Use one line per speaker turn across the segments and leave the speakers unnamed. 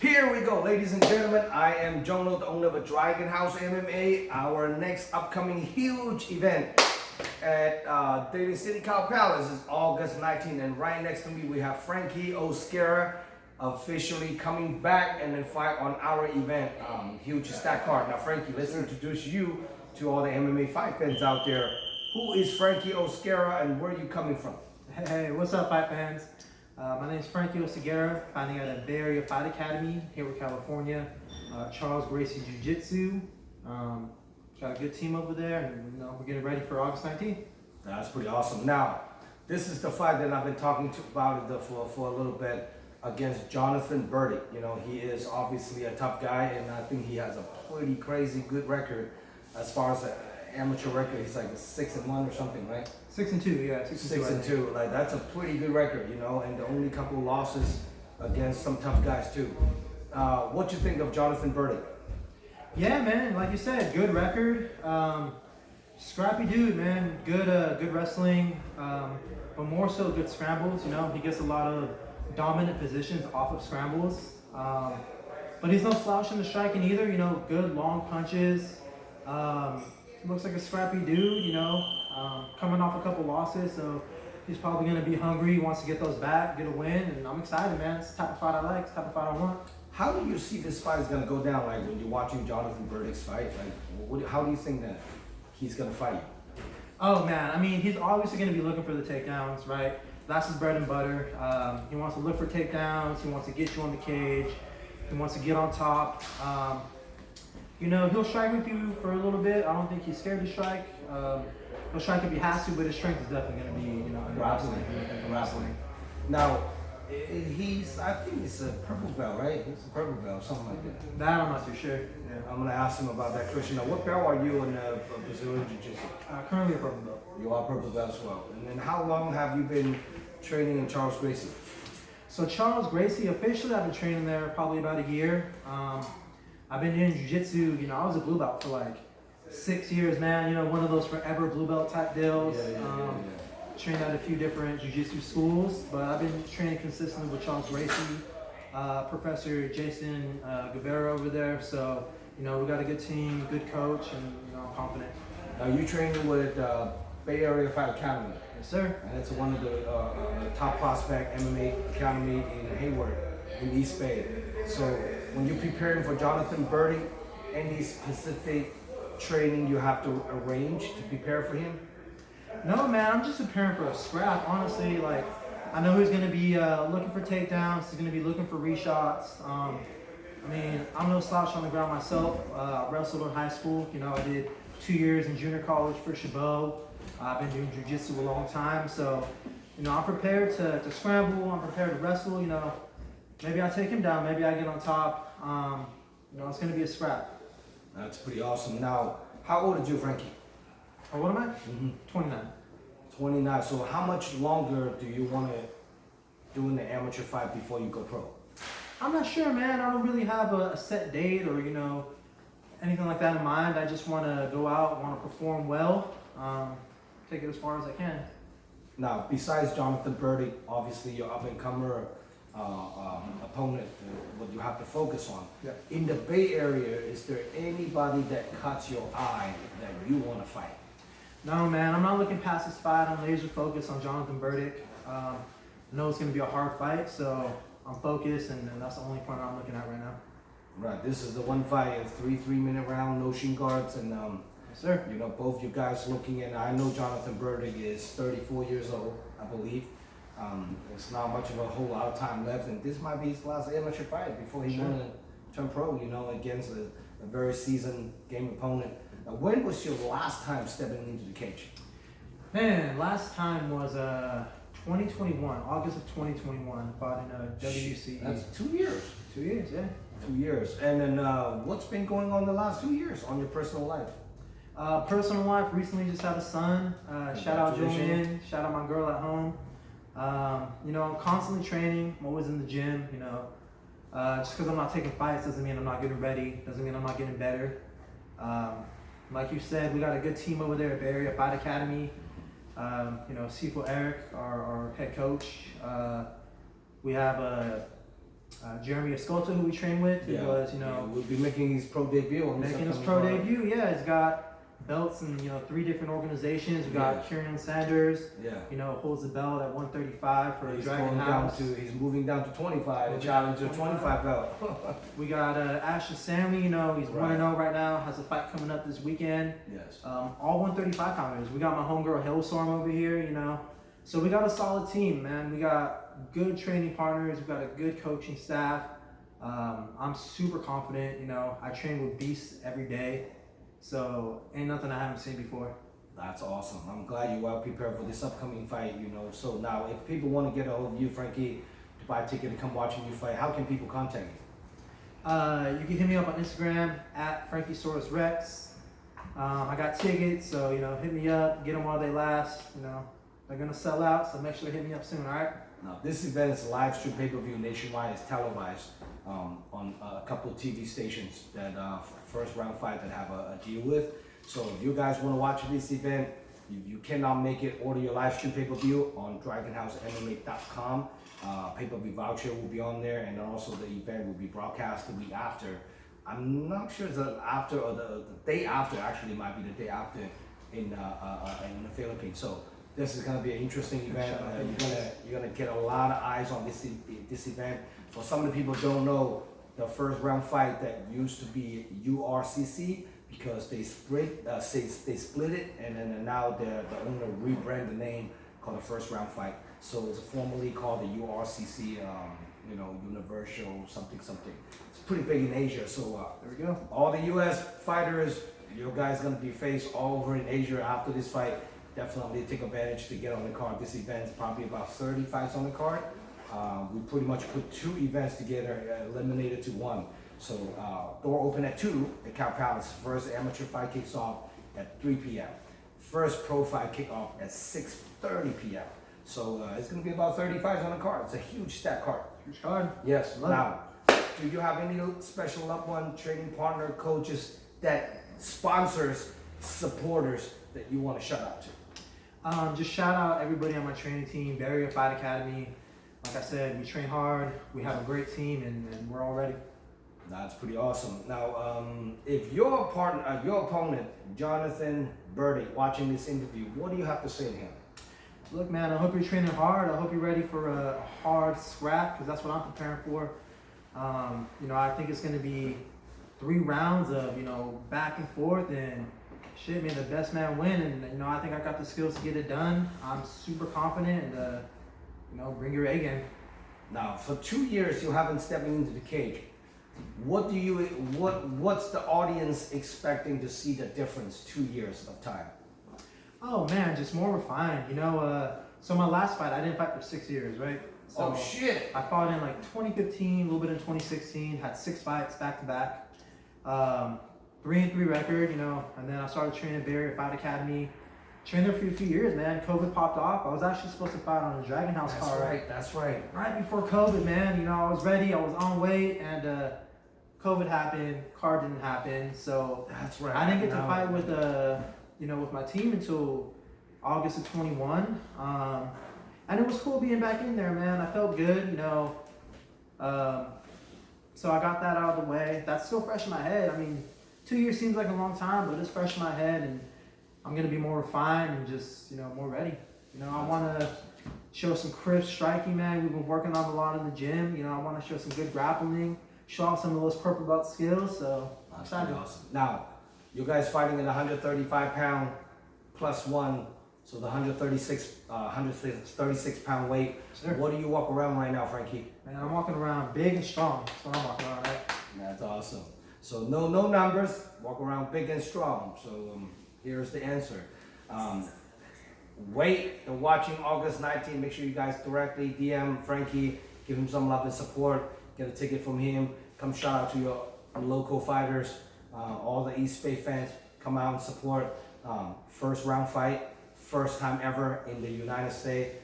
Here we go, ladies and gentlemen. I am Jono, the owner of Dragon House MMA. Our next upcoming huge event at Daly City Cow Palace is August 19th. And right next to me, we have Frankie Oceguera officially coming back and then fight on our event. Huge stack card. Now, Frankie, let's introduce you to all the MMA fight fans out there. Who is Frankie Oceguera and where are you coming from?
Hey, what's up, fight fans? My name is Frankie Oceguera, fighting at the Bay Area Fight Academy here in California. Charles Gracie Jiu-Jitsu. Got a good team over there, and we're getting ready for August 19th.
That's pretty awesome. Now, this is the fight that I've been talking about for a little bit against Jonathan Burdick. He is obviously a tough guy, and I think he has a pretty crazy good record as far as the amateur record. He's like 6-1 or something, right?
6-2, yeah.
6-2. Like, that's a pretty good record, and the only couple losses against some tough guys too. What you think of Jonathan Burdick?
Yeah, man. Like you said, good record. Scrappy dude, man. Good wrestling, but more so good scrambles. He gets a lot of dominant positions off of scrambles. But he's no slouch in the striking either. Good long punches. Looks like a scrappy dude, coming off a couple losses, so he's probably going to be hungry. He wants to get those back, get a win, and I'm excited, man. It's the type of fight I like, it's the type of fight I want.
How do you see this fight is going to go down, like when you're watching Jonathan Burdick's fight? How do you think that he's going to fight you?
Oh, man, I mean, he's obviously going to be looking for the takedowns, right? That's his bread and butter. He wants to look for takedowns, he wants to get you on the cage, he wants to get on top. He'll strike with you for a little bit. I don't think he's scared to strike. He'll strike if he has to, but his strength is definitely going to be,
Wrestling. Now, I think he's a purple belt, right? He's a purple belt, something like that.
That I'm not too sure. Yeah.
I'm going to ask him about that question. Now, what belt are you in Brazilian Jiu-Jitsu?
Currently a purple belt.
You are purple belt as well. And then how long have you been training in Charles Gracie?
So Charles Gracie, officially I've been training there probably about a year. I've been in jiu-jitsu, I was a blue belt for like 6 years, man. one of those forever blue belt type deals.
Yeah.
Trained at a few different jiu-jitsu schools, but I've been training consistently with Charles Gracie, Professor Jason Guevara over there. So, we got a good team, good coach, and I'm confident.
Now you training with Bay Area Fight Academy.
Yes, sir.
And it's one of the top prospect MMA academy in Hayward, in East Bay. So when you're preparing for Jonathan Burdick, any specific training you have to arrange to prepare for him?
No, man, I'm just preparing for a scrap. Honestly, I know he's going to be looking for takedowns. He's going to be looking for reshots. I'm no slouch on the ground myself. I wrestled in high school. I did 2 years in junior college for Chabot. I've been doing jiu-jitsu a long time. So, I'm prepared to scramble. I'm prepared to wrestle. Maybe I take him down. Maybe I get on top. It's going to be a scrap.
That's pretty awesome. Now, how old are you, Frankie?
Oh, what am I? 29.
29. So how much longer do you want to do in the amateur fight before you go pro?
I'm not sure, man. I don't really have a set date or, anything like that in mind. I just want to go out, want to perform well, take it as far as I can.
Now, besides Jonathan Burdick, obviously your up-and-comer opponent, what you have to focus on.
Yeah.
In the Bay Area, is there anybody that caught your eye that you want to fight?
No, man, I'm not looking past this fight. I'm laser focused on Jonathan Burdick. I know it's going to be a hard fight, so I'm focused, and that's the only point I'm looking at right now.
Right, this is the one fight, a 3-minute round, no shin guards, and
yes, sir.
Both you guys looking in. I know Jonathan Burdick is 34 years old, I believe. It's not much of a whole lot of time left, and this might be his last amateur fight before he want to turn pro, against a very seasoned game opponent. Now, when was your last time stepping into the cage?
Man, last time was 2021, August of 2021, fought in WC.
That's 2 years.
2 years, yeah.
2 years. And then what's been going on the last 2 years on your personal life?
Personal life, recently just had a son. Shout out Julian, shout out my girl at home. I'm constantly training. I'm always in the gym, just because I'm not taking fights doesn't mean I'm not getting ready, doesn't mean I'm not getting better. Like you said, we got a good team over there at Bay Area Fight Academy. Sifo Eric, our head coach. We have Jeremy Escolta, who we train with, who was,
we'll be making his pro debut.
Making his pro debut, yeah. He's got belts in 3 different organizations. We got Kieran Sanders, holds the belt at 135 for Dragon House.
He's moving down to 25 to challenge a 25 belt.
We got Ashton Sammy, he's 1-0 right now, has a fight coming up this weekend.
Yes.
All 135 pounders. We got my homegirl Hailstorm over here, So we got a solid team, man. We got good training partners. We got a good coaching staff. I'm super confident, I train with beasts every day. So ain't nothing I haven't seen before.
That's awesome. I'm glad you're well prepared for this upcoming fight, So now if people want to get a hold of you, Frankie, to buy a ticket to come watching you fight, how can people contact you?
You can hit me up on Instagram at Frankiesaurus Rex. I got tickets, so hit me up, get them while they last. They're gonna sell out, so make sure to hit me up soon, alright?
Now this event is a live stream pay-per-view nationwide. It's televised on a couple of TV stations that first round fight that have a deal with. So if you guys want to watch this event, you cannot make it, order your live stream pay-per-view on DragonHouseMMA.com. Pay-per-view voucher will be on there, and also the event will be broadcast the week after. I'm not sure it's the after or the day after. Actually, it might be the day after in the Philippines. So this is going to be an interesting event. You're gonna get a lot of eyes on this event. For some of the people who don't know, the first round fight that used to be URCC, because they split it, and then now the owner rebranded the name, called the first round fight. So it's formally called the URCC, Universal something. It's pretty big in Asia. So
there we go.
All the U.S. fighters, you guys gonna be faced all over in Asia after this fight. Definitely take advantage to get on the card. This event's probably about 30 fights on the card. We pretty much put 2 events together, eliminated to 1. So door open at 2 at Cow Palace. First amateur fight kicks off at 3 p.m. First pro fight kick off at 6:30 p.m. So it's going to be about 30 fights on the card. It's a huge stack card.
Huge card.
Yes. Now, do you have any special loved one, training partner, coaches, that sponsors, supporters that you want to shout out to?
Just shout out everybody on my training team, Barrier Fight Academy. Like I said, we train hard, we have a great team, and we're all ready.
That's pretty awesome. Now, if your opponent, Jonathan Birdie, watching this interview, what do you have to say to him?
Look, man, I hope you're training hard. I hope you're ready for a hard scrap, because that's what I'm preparing for. I think it's going to be 3 rounds of, back and forth, and shit, man, the best man win. And, I think I got the skills to get it done. I'm super confident, and, bring your A game.
Now, for 2 years, you haven't stepped into the cage. What's the audience expecting to see the difference 2 years of time?
Oh man, just more refined. So my last fight, I didn't fight for 6 years, right? So
oh shit!
I fought in like 2015, a little bit in 2016. Had 6 fights back to back, 3-3 record. And then I started training at Barrier Fight Academy. Trained there for a few years, man. COVID popped off. I was actually supposed to fight on a Dragon House card.
That's right.
Right before COVID, man. I was ready. I was on weight, and COVID happened. Card didn't happen, so
that's right.
I didn't get to fight with with my team until August of 21. And it was cool being back in there, man. I felt good, so I got that out of the way. That's still fresh in my head. I mean, 2 years seems like a long time, but it's fresh in my head, and I'm gonna be more refined and just, more ready. I want to show some crisp striking, man. We've been working on a lot in the gym. I want to show some good grappling, show off some of those purple belt skills. So
that's pretty awesome. Now, you guys fighting in the 135-pound plus 1, so the 136 pound weight.
Sure.
What do you walk around right now, Frankie?
Man, I'm walking around big and strong. That's what I'm walking around, right?
That's awesome. So no numbers. Walk around big and strong. So here's the answer. Wait, they're watching August 19th. Make sure you guys directly DM Frankie, give him some love and support. Get a ticket from him. Come shout out to your local fighters. All the East Bay fans, come out and support. First round fight, first time ever in the United States.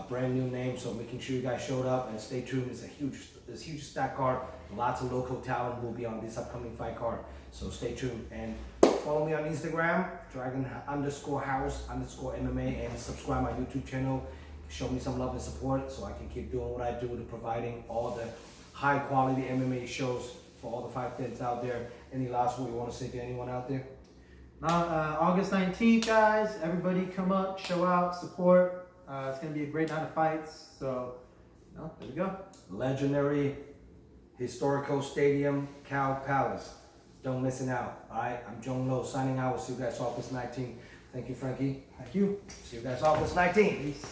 Brand new name, so making sure you guys showed up and stay tuned. It's a huge stack card. Lots of local talent will be on this upcoming fight card. So stay tuned and follow me on Instagram, Dragon_House_MMA, and subscribe my YouTube channel. Show me some love and support so I can keep doing what I do to providing all the high quality MMA shows for all the fight fans out there. Any last word you want to say to anyone out there?
August 19th, guys. Everybody come up, show out, support. It's going to be a great night of fights. So, there we go.
Legendary historical stadium, Cow Palace. Don't miss it out. All right, I'm Jong Lo signing out. We'll see you guys August 19th. Thank you, Frankie.
Thank you.
See you guys August 19th.
Peace.